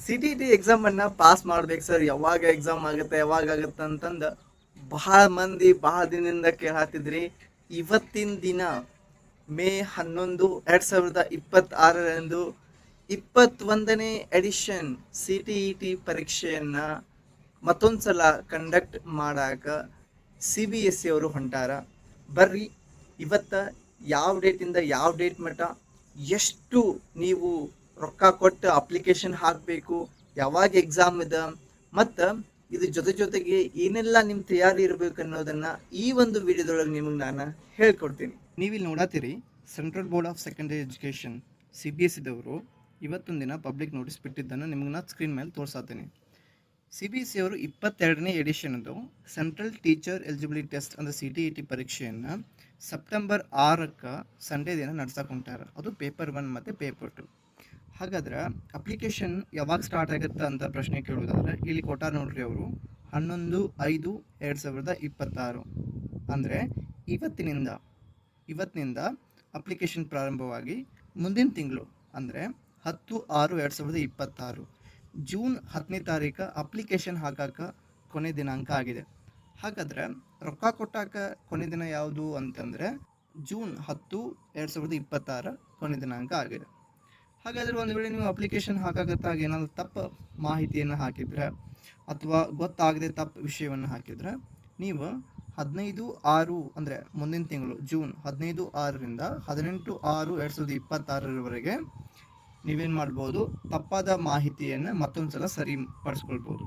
CTET ಎಕ್ಸಾಮನ್ನು pass ಮಾಡ್ಬೇಕು sir, ಯಾವಾಗ exam ಆಗುತ್ತೆ ಅಂತಂದು ಬಹಳ ಮಂದಿ ಬಹಳ ದಿನದಿಂದ ಕೇಳತ್ತಿದ್ರಿ. ಇವತ್ತಿನ ದಿನ ಮೇ 11, 2026ರಂದು 21ನೇ ಎಡಿಷನ್ CTET ಪರೀಕ್ಷೆಯನ್ನು ಮತ್ತೊಂದು ಸಲ ಕಂಡಕ್ಟ್ ಮಾಡಾಕ CBSE ಅವರು ಹೊಂಟಾರ. ಬರ್ರಿ ಇವತ್ತು ಯಾವ ಡೇಟಿಂದ ಯಾವ ಡೇಟ್ ಮಟ್ಟ ಎಷ್ಟು ನೀವು ರೊಕ್ಕ ಕೊಟ್ಟು ಅಪ್ಲಿಕೇಶನ್ ಹಾಕಬೇಕು, ಯಾವಾಗ ಎಕ್ಸಾಮ್ ಇದೆ, ಮತ್ತು ಇದ್ರ ಜೊತೆಗೆ ಏನೆಲ್ಲ ನಿಮ್ಮ ತಯಾರಿ ಇರಬೇಕು ಅನ್ನೋದನ್ನು ಈ ಒಂದು ವಿಡಿಯೋದೊಳಗೆ ನಿಮಗೆ ನಾನು ಹೇಳ್ಕೊಡ್ತೀನಿ. ನೀವಿಲ್ಲಿ ನೋಡತ್ತೀರಿ, Central Board of Secondary Education CBSE ದವರು ಇವತ್ತೊಂದು ದಿನ ಪಬ್ಲಿಕ್ ನೋಟಿಸ್ ಬಿಟ್ಟಿದ್ದನ್ನು ನಿಮಗೆ ನಾನು ಸ್ಕ್ರೀನ್ ಮೇಲೆ ತೋರಿಸ್ತೀನಿ. CBSE ಅವರು 22ನೇ ಎಡಿಷನ್ದು ಸೆಂಟ್ರಲ್ ಟೀಚರ್ ಎಲಿಜಿಬಿಲಿಟಿ ಟೆಸ್ಟ್ ಅಂದರೆ CTET ಪರೀಕ್ಷೆಯನ್ನು ಸೆಪ್ಟೆಂಬರ್ 6ಕ್ಕೆ ಸಂಡೇ ದಿನ ನಡ್ಸಕ್ಕೆ ಹೊಂಟಾರ. ಅದು ಪೇಪರ್ 1 ಮತ್ತು ಪೇಪರ್ 2. ಹಾಗಾದ್ರೆ ಅಪ್ಲಿಕೇಶನ್ ಯಾವಾಗ ಸ್ಟಾರ್ಟ್ ಆಗುತ್ತೆ ಅಂತ ಪ್ರಶ್ನೆ ಕೇಳೋದಾದ್ರೆ ಇಲ್ಲಿ ಕೊಟ್ಟಾರ ನೋಡ್ರಿ ಅವರು 11/5/2026 ಅಂದರೆ ಇವತ್ತಿನಿಂದ ಅಪ್ಲಿಕೇಶನ್ ಪ್ರಾರಂಭವಾಗಿ ಮುಂದಿನ ತಿಂಗಳು ಅಂದರೆ 10/6/2026 ಜೂನ್ 10ನೇ ತಾರೀಕು ಅಪ್ಲಿಕೇಶನ್ ಹಾಕಕ್ಕೆ ಕೊನೆ ದಿನಾಂಕ ಆಗಿದೆ. ಹಾಗಾದ್ರೆ ರೊಕ್ಕ ಕೊಟ್ಟಾಕ ಕೊನೆ ದಿನ ಯಾವುದು ಅಂತಂದರೆ ಜೂನ್ 10, 2026 ಕೊನೆ ದಿನಾಂಕ ಆಗಿದೆ. ಹಾಗಾದರೆ ಒಂದು ವೇಳೆ ನೀವು ಅಪ್ಲಿಕೇಶನ್ ಹಾಕಾಗತ್ತಾಗ ಏನಾದರೂ ತಪ್ಪು ಮಾಹಿತಿಯನ್ನು ಹಾಕಿದ್ರೆ ಅಥವಾ ಗೊತ್ತಾಗದೆ ತಪ್ಪು ವಿಷಯವನ್ನು ಹಾಕಿದ್ರೆ ನೀವು 15/6 ಅಂದರೆ ಮುಂದಿನ ತಿಂಗಳು ಜೂನ್ 15/6ರಿಂದ 18/6/2026 ನೀವೇನು ಮಾಡ್ಬೋದು, ತಪ್ಪಾದ ಮಾಹಿತಿಯನ್ನು ಮತ್ತೊಂದು ಸಲ ಸರಿಪಡಿಸ್ಕೊಳ್ಬೋದು.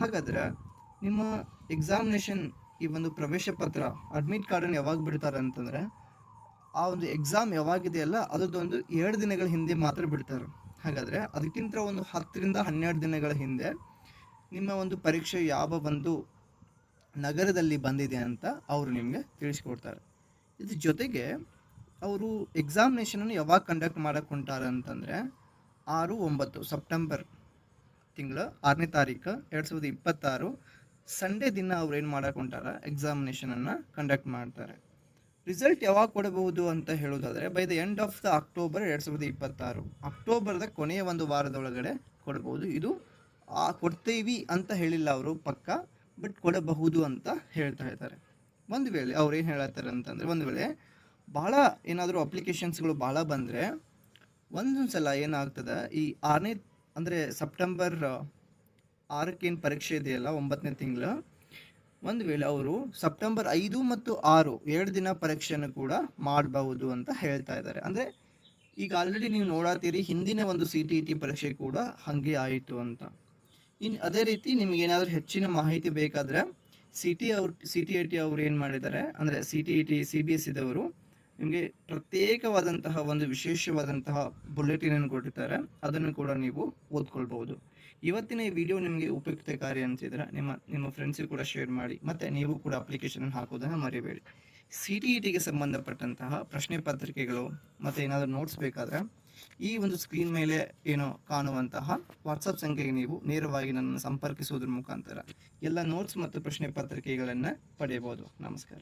ಹಾಗಾದರೆ ನಿಮ್ಮ ಎಕ್ಸಾಮಿನೇಷನ್ ಈ ಒಂದು ಪ್ರವೇಶ ಪತ್ರ ಅಡ್ಮಿಟ್ ಕಾರ್ಡನ್ನು ಯಾವಾಗ ಬಿಡ್ತಾರೆ ಅಂತಂದರೆ ಆ ಒಂದು ಎಕ್ಸಾಮ್ ಯಾವಾಗಿದೆಯಲ್ಲ ಅದೊಂದು 2 ದಿನಗಳ ಹಿಂದೆ ಮಾತ್ರ ಬಿಡ್ತಾರೆ. ಹಾಗಾದರೆ ಅದಕ್ಕಿಂತ ಒಂದು 10ರಿಂದ 12 ದಿನಗಳ ಹಿಂದೆ ನಿಮ್ಮ ಒಂದು ಪರೀಕ್ಷೆ ಯಾವ ಒಂದು ನಗರದಲ್ಲಿ ಬಂದಿದೆ ಅಂತ ಅವರು ನಿಮಗೆ ತಿಳಿಸ್ಕೊಡ್ತಾರೆ. ಇದ್ರ ಜೊತೆಗೆ ಅವರು ಎಕ್ಸಾಮಿನೇಷನನ್ನು ಯಾವಾಗ ಕಂಡಕ್ಟ್ ಮಾಡೋಕ್ಕೆ ಹೊಂಟಾರೆ ಅಂತಂದರೆ 6-9 ಸೆಪ್ಟೆಂಬರ್ ತಿಂಗಳ 6ನೇ ತಾರೀಕು 2026 ಸಂಡೇ ದಿನ ಅವ್ರು ಏನು ಮಾಡೋಕ್ಕೆ ಹೊಂಟಾರೆ, ಎಕ್ಸಾಮಿನೇಷನನ್ನು ಕಂಡಕ್ಟ್ ಮಾಡ್ತಾರೆ. ರಿಸಲ್ಟ್ ಯಾವಾಗ ಕೊಡಬಹುದು ಅಂತ ಹೇಳೋದಾದರೆ by the end of the October 2026 ಅಕ್ಟೋಬರ್ದ ಕೊನೆಯ ಒಂದು ವಾರದೊಳಗಡೆ ಕೊಡಬಹುದು. ಇದು ಕೊಡ್ತೀವಿ ಅಂತ ಹೇಳಿಲ್ಲ ಅವರು ಪಕ್ಕ, ಬಟ್ ಕೊಡಬಹುದು ಅಂತ ಹೇಳ್ತಾ ಇದ್ದಾರೆ. ಒಂದು ವೇಳೆ ಅವ್ರು ಏನು ಹೇಳ್ತಾರೆ ಅಂತಂದರೆ ಒಂದು ವೇಳೆ ಭಾಳ ಏನಾದರೂ ಅಪ್ಲಿಕೇಶನ್ಸ್ಗಳು ಭಾಳ ಬಂದರೆ ಒಂದೊಂದು ಸಲ ಏನಾಗ್ತದೆ, ಈ 6ನೇ ಅಂದರೆ ಸೆಪ್ಟೆಂಬರ್ 6ಕ್ಕೆ ಏನು ಪರೀಕ್ಷೆ ಇದೆಯಲ್ಲ 9ನೇ ತಿಂಗಳು, ಒಂದು ವೇಳೆ ಅವರು ಸೆಪ್ಟೆಂಬರ್ 5 ಮತ್ತು 6 2 ದಿನ ಪರೀಕ್ಷೆಯನ್ನು ಕೂಡ ಮಾಡಬಹುದು ಅಂತ ಹೇಳ್ತಾ ಇದ್ದಾರೆ. ಅಂದರೆ ಈಗ ಆಲ್ರೆಡಿ ನೀವು ನೋಡತ್ತೀರಿ ಹಿಂದಿನ ಒಂದು CTET ಪರೀಕ್ಷೆ ಕೂಡ ಹಾಗೆ ಆಯಿತು ಅಂತ. ಇನ್ನು ಅದೇ ರೀತಿ ನಿಮಗೇನಾದರೂ ಹೆಚ್ಚಿನ ಮಾಹಿತಿ ಬೇಕಾದರೆ CTET ಅವರು ಏನು ಮಾಡಿದ್ದಾರೆ ಅಂದರೆ CTET CBSE ದವರು ನಿಮಗೆ ಪ್ರತ್ಯೇಕವಾದಂತಹ ಒಂದು ವಿಶೇಷವಾದಂತಹ ಬುಲೆಟಿನನ್ನು ಕೊಟ್ಟಿದ್ದಾರೆ. ಅದನ್ನು ಕೂಡ ನೀವು ಓದ್ಕೊಳ್ಬಹುದು. ಇವತ್ತಿನ ಈ ವಿಡಿಯೋ ನಿಮಗೆ ಉಪಯುಕ್ತಕಾರಿ ಅನಿಸಿದ್ರೆ ನಿಮ್ಮ ಫ್ರೆಂಡ್ಸಿಗೆ ಕೂಡ ಶೇರ್ ಮಾಡಿ, ಮತ್ತು ನೀವು ಕೂಡ ಅಪ್ಲಿಕೇಶನ್ ಹಾಕೋದನ್ನು ಮರಿಬೇಡಿ. CTETಗೆ ಸಂಬಂಧಪಟ್ಟಂತಹ ಪ್ರಶ್ನೆ ಪತ್ರಿಕೆಗಳು ಮತ್ತು ಏನಾದರೂ ನೋಟ್ಸ್ ಬೇಕಾದರೆ ಈ ಒಂದು ಸ್ಕ್ರೀನ್ ಮೇಲೆ ಏನೋ ಕಾಣುವಂತಹ ವಾಟ್ಸಪ್ ಸಂಖ್ಯೆಗೆ ನೀವು ನೇರವಾಗಿ ನನ್ನನ್ನು ಸಂಪರ್ಕಿಸುವುದರ ಮುಖಾಂತರ ಎಲ್ಲ ನೋಟ್ಸ್ ಮತ್ತು ಪ್ರಶ್ನೆ ಪತ್ರಿಕೆಗಳನ್ನು ಪಡೆಯಬಹುದು. ನಮಸ್ಕಾರ.